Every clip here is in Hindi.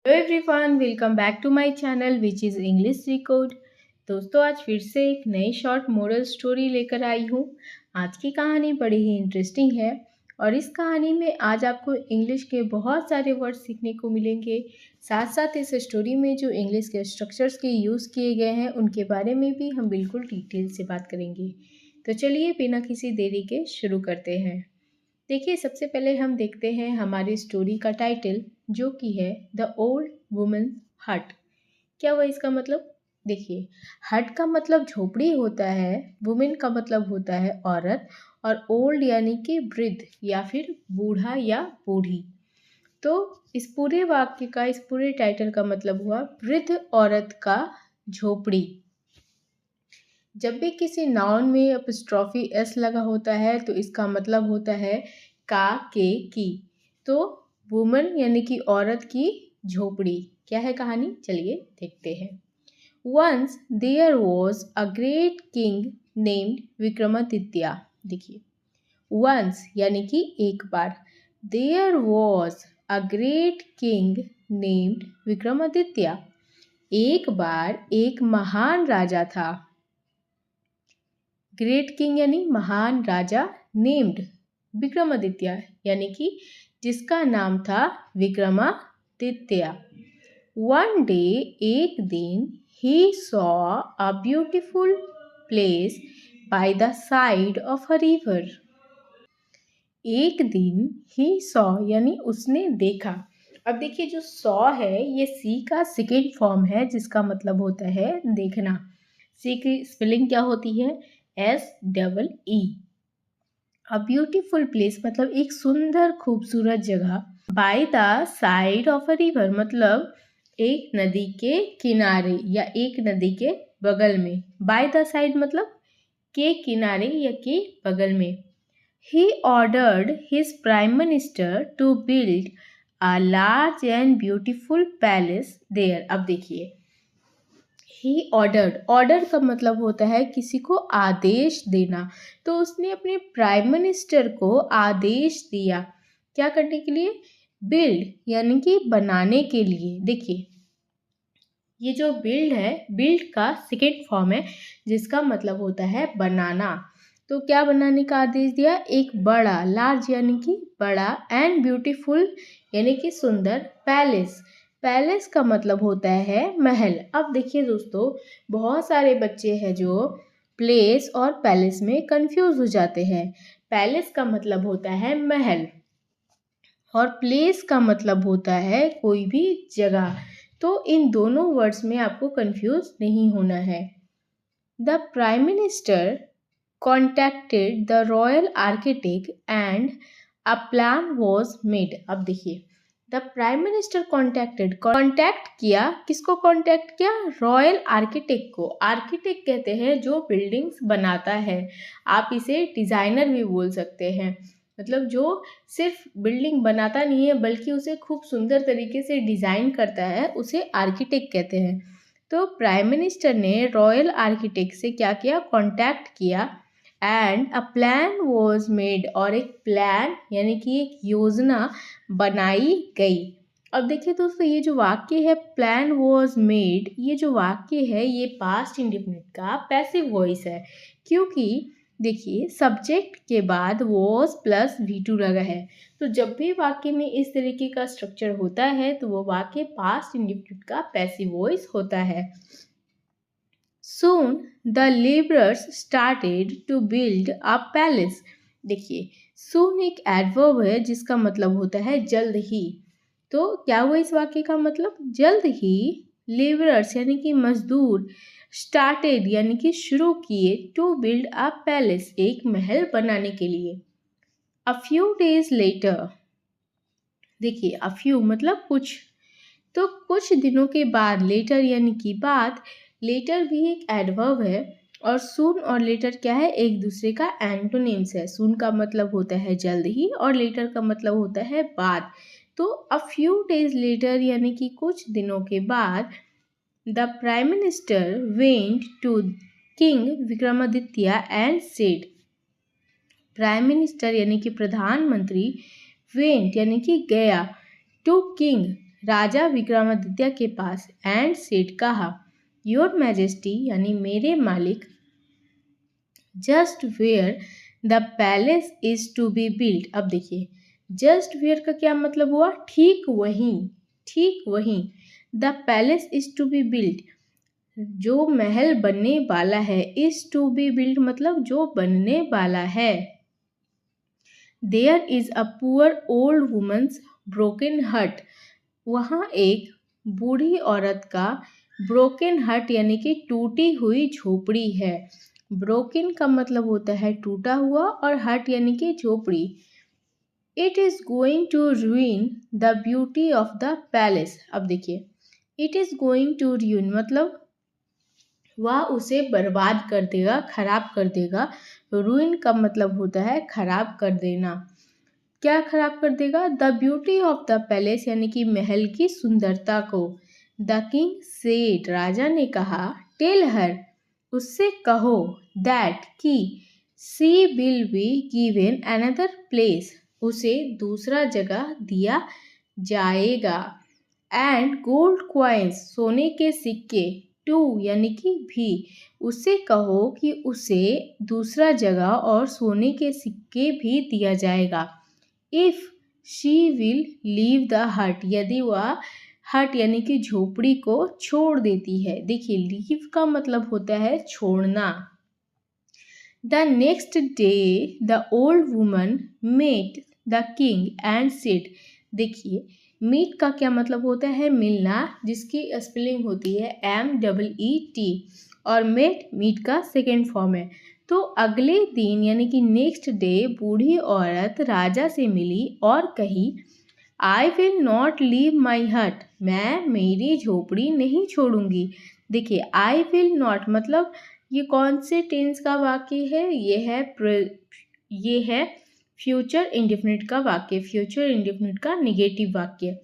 Hello everyone, welcome back to my channel which is English record. दोस्तों, आज फिर से एक नई शॉर्ट मोरल स्टोरी लेकर आई हूँ। आज की कहानी बड़ी ही इंटरेस्टिंग है और इस कहानी में आज आपको इंग्लिश के बहुत सारे वर्ड सीखने को मिलेंगे। साथ साथ इस स्टोरी में जो इंग्लिश के स्ट्रक्चर्स के यूज़ किए गए हैं उनके बारे में भी हम बिल्कुल डिटेल से बात करेंगे। तो चलिए बिना किसी देरी के शुरू करते हैं। देखिए, सबसे पहले हम देखते हैं हमारी स्टोरी का टाइटल, जो कि है द ओल्ड वुमन हट। क्या हुआ इसका मतलब? देखिए, हट का मतलब झोपड़ी होता है, वुमेन का मतलब होता है औरत, और ओल्ड यानी कि वृद्ध या फिर बूढ़ा या बूढ़ी। तो इस पूरे वाक्य का, इस पूरे टाइटल का मतलब हुआ वृद्ध औरत का झोपड़ी। जब भी किसी नाउन में एपॉस्ट्रोफी एस लगा होता है तो इसका मतलब होता है का, के, की। तो वुमन यानी कि औरत की झोपड़ी। क्या है कहानी? चलिए देखते हैं। Once there was a great king named Vikramaditya. देखिए, वंस यानी कि एक बार, there was a great king named Vikramaditya. एक बार एक महान राजा था। ग्रेट किंग यानी महान राजा, नेम्ड विक्रमादित्य यानी कि जिसका नाम था विक्रमादित्य। वन डे, एक दिन, he saw a beautiful place by the side of a river. एक दिन ही सॉ यानी उसने देखा। अब देखिए, जो सॉ है ये सी का सेकेंड फॉर्म है जिसका मतलब होता है देखना। सी की स्पेलिंग क्या होती है? SEE। अ ब्यूटीफुल प्लेस मतलब एक सुंदर खूबसूरत जगह। By the side of a river मतलब एक नदी के किनारे या एक नदी के बगल में। बाय द साइड मतलब के किनारे या के बगल में। He ordered his prime minister to build a large and beautiful palace there। अब देखिए, ही ऑर्डर्ड, ऑर्डर का मतलब होता है किसी को आदेश देना। तो उसने अपने प्राइम मिनिस्टर को आदेश दिया क्या करने के लिए? बिल्ड यानी कि बनाने के लिए। देखिए, ये जो बिल्ड है, बिल्ड का सेकेंड फॉर्म है जिसका मतलब होता है बनाना। तो क्या बनाने का आदेश दिया? एक बड़ा, लार्ज यानी कि बड़ा, एंड ब्यूटीफुल यानी कि सुंदर, पैलेस। पैलेस का मतलब होता है महल। अब देखिए दोस्तों, बहुत सारे बच्चे हैं जो प्लेस और पैलेस में कंफ्यूज हो जाते हैं। पैलेस का मतलब होता है महल और प्लेस का मतलब होता है कोई भी जगह। तो इन दोनों वर्ड्स में आपको कंफ्यूज नहीं होना है। The prime minister contacted the royal architect and a plan was made. अब देखिए, the prime minister contacted, contact किया, किसको कॉन्टैक्ट किया? रॉयल आर्किटेक्ट को। आर्किटेक्ट कहते हैं जो बिल्डिंग्स बनाता है। आप इसे डिज़ाइनर भी बोल सकते हैं। मतलब जो सिर्फ बिल्डिंग बनाता नहीं है बल्कि उसे खूब सुंदर तरीके से डिज़ाइन करता है, उसे आर्किटेक्ट कहते हैं। तो प्राइम मिनिस्टर ने रॉयल आर्किटेक्ट से क्या किया? कॉन्टैक्ट किया। And a plan was made, और एक प्लान यानी कि एक योजना बनाई गई। अब देखिए दोस्तों, ये जो वाक्य है प्लान वॉज मेड, ये जो वाक्य है ये पास्ट इंडेफिनिट का पैसिव वॉइस है। क्योंकि देखिए, सब्जेक्ट के बाद वॉज प्लस V2 लगा है। तो जब भी वाक्य में इस तरीके का स्ट्रक्चर होता है तो वो वाक्य पास्ट इंडेफिनिट का पैसिव वॉइस होता है। Soon the laborers started to build a palace। देखिए, soon एक एडवर्ब है जिसका मतलब होता है जल्द ही। तो क्या हुआ इस वाक्य का मतलब? जल्द ही लेबरर्स यानी कि मजदूर, स्टार्टेड यानी कि शुरू किए, टू बिल्ड अ पैलेस एक महल बनाने के लिए। अ फ्यू डेज लेटर, देखिए अ फ्यू मतलब कुछ, तो कुछ दिनों के बाद, लेटर यानी कि बाद, लेटर भी एक एडवर्ब है और सून और लेटर क्या है? एक दूसरे का एंटोनिम्स है। सून का मतलब होता है जल्द ही और लेटर का मतलब होता है बाद। तो अ फ्यू डेज लेटर यानी कि कुछ दिनों के बाद, the prime minister went to king Vikramaditya and said. Prime minister यानी कि प्रधानमंत्री, वेंट यानी कि गया, टू किंग राजा विक्रमादित्य के पास एंड सेड कहा, योर मैजेस्टी यानी मेरे मालिक, just where the palace is to be build. अब देखिए जस्ट वेयर का क्या मतलब हुआ, ठीक वहीं, ठीक वहीं। The palace is to be build, जो महल बनने वाला है, इज टू बी बिल्ड मतलब जो बनने वाला है। There is a poor old woman's broken hut, वहाँ एक बूढ़ी औरत का ब्रोकन हट यानी कि टूटी हुई झोपड़ी है। ब्रोकन का मतलब होता है टूटा हुआ और हट यानी कि झोपड़ी। It is going to ruin the beauty of the palace. अब देखिए it is going to ruin मतलब वह उसे बर्बाद कर देगा, खराब कर देगा। ruin का मतलब होता है खराब कर देना। क्या खराब कर देगा, the beauty of the palace यानी कि महल की सुंदरता को। द किंग सेड, राजा ने कहा, टेल हर, उससे कहो, दैट कि she will be given another place, उसे दूसरा जगह दिया जाएगा। एंड गोल्ड क्वाइंस, सोने के सिक्के, टू यानी कि भी, उससे कहो कि उसे दूसरा जगह और सोने के सिक्के भी दिया जाएगा। If she will leave the हट, यदि वह हट यानी कि झोपड़ी को छोड़ देती है। देखिए लीव का मतलब होता है छोड़ना। The next day the old woman met the king and said, देखिए मीट का क्या मतलब होता है मिलना, जिसकी स्पेलिंग होती है MEET, और मेट मीट का सेकेंड फॉर्म है। तो अगले दिन यानी कि नेक्स्ट डे बूढ़ी औरत राजा से मिली और कही, I will not leave my हट, मैं मेरी झोपड़ी नहीं छोड़ूंगी। देखिए आई विल नॉट मतलब ये कौन से टेंस का वाक्य है, ये है फ्यूचर इंडेफिनिट का वाक्य, फ्यूचर इंडेफिनिट का निगेटिव वाक्य।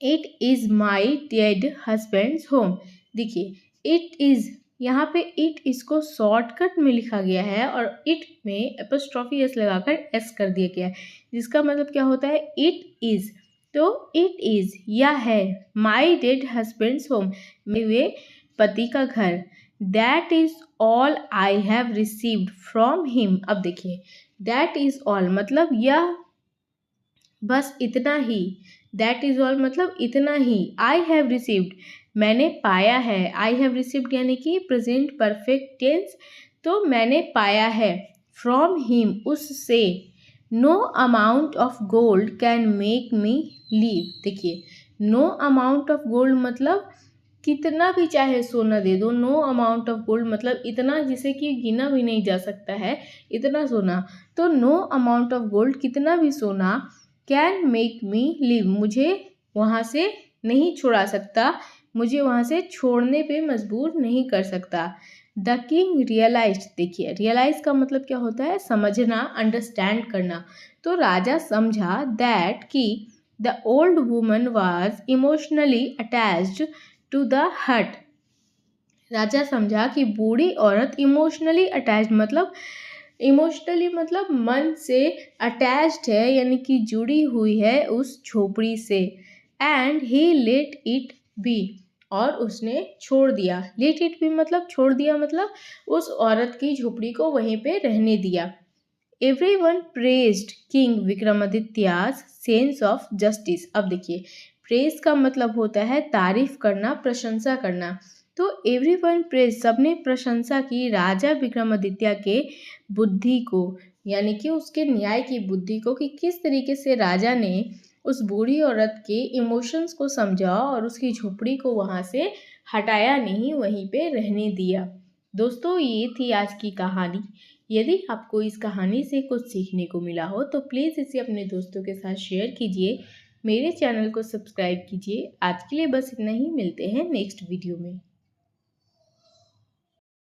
It is my dead husband's home. देखिए इट इज़, यहाँ पे इट इसको शॉर्टकट में लिखा गया है और इट में एपोस्ट्रॉफी एस लगाकर एस कर दिया गया है, जिसका मतलब क्या होता है, इट इज़। तो इट इज़ यह है माई डेड हस्बैंड्स होम, मेरे पति का घर। That is all I have received from him. अब देखिए दैट इज़ ऑल मतलब यह बस इतना ही, दैट इज़ ऑल मतलब इतना ही। आई हैव रिसीव्ड मैंने पाया है, आई हैव रिसीव्ड यानी कि प्रेजेंट परफेक्ट टेंस, तो मैंने पाया है। फ्रॉम हिम उससे, no amount of gold can make me leave. देखिए नो अमाउंट ऑफ गोल्ड मतलब कितना भी चाहे सोना दे दो, नो अमाउंट ऑफ गोल्ड मतलब इतना जिसे कि गिना भी नहीं जा सकता है, इतना सोना। तो नो अमाउंट ऑफ गोल्ड कितना भी सोना, कैन मेक मी लीव मुझे वहाँ से नहीं छुड़ा सकता, मुझे वहाँ से छोड़ने पे मजबूर नहीं कर सकता। द किंग रियलाइज, देखिए रियलाइज का मतलब क्या होता है, समझना, अंडरस्टैंड करना। तो राजा समझा दैट कि the old woman was emotionally attached to the hut. राजा समझा कि बूढ़ी औरत इमोशनली अटैच्ड मतलब इमोशनली मतलब मन से अटैच्ड है यानी कि जुड़ी हुई है उस झोपड़ी से। And he let it be, और उसने छोड़ दिया। लेट इट बी मतलब छोड़ दिया मतलब उस औरत की झोपड़ी को वहीं पे रहने दिया। Everyone praised king Vikramaditya's sense of justice. अब देखिए प्रेज का मतलब होता है तारीफ करना, प्रशंसा करना। तो एवरीवन प्रेज, सबने प्रशंसा की राजा विक्रमादित्य के बुद्धि को, यानी कि उसके न्याय की बुद्धि को, कि किस तरीके से राजा ने उस बूढ़ी औरत के इमोशंस को समझा और उसकी झोपड़ी को वहाँ से हटाया नहीं, वहीं पे रहने दिया। दोस्तों ये थी आज की कहानी। यदि आपको इस कहानी से कुछ सीखने को मिला हो तो प्लीज़ इसे अपने दोस्तों के साथ शेयर कीजिए, मेरे चैनल को सब्सक्राइब कीजिए। आज के लिए बस इतना ही, मिलते हैं नेक्स्ट वीडियो में।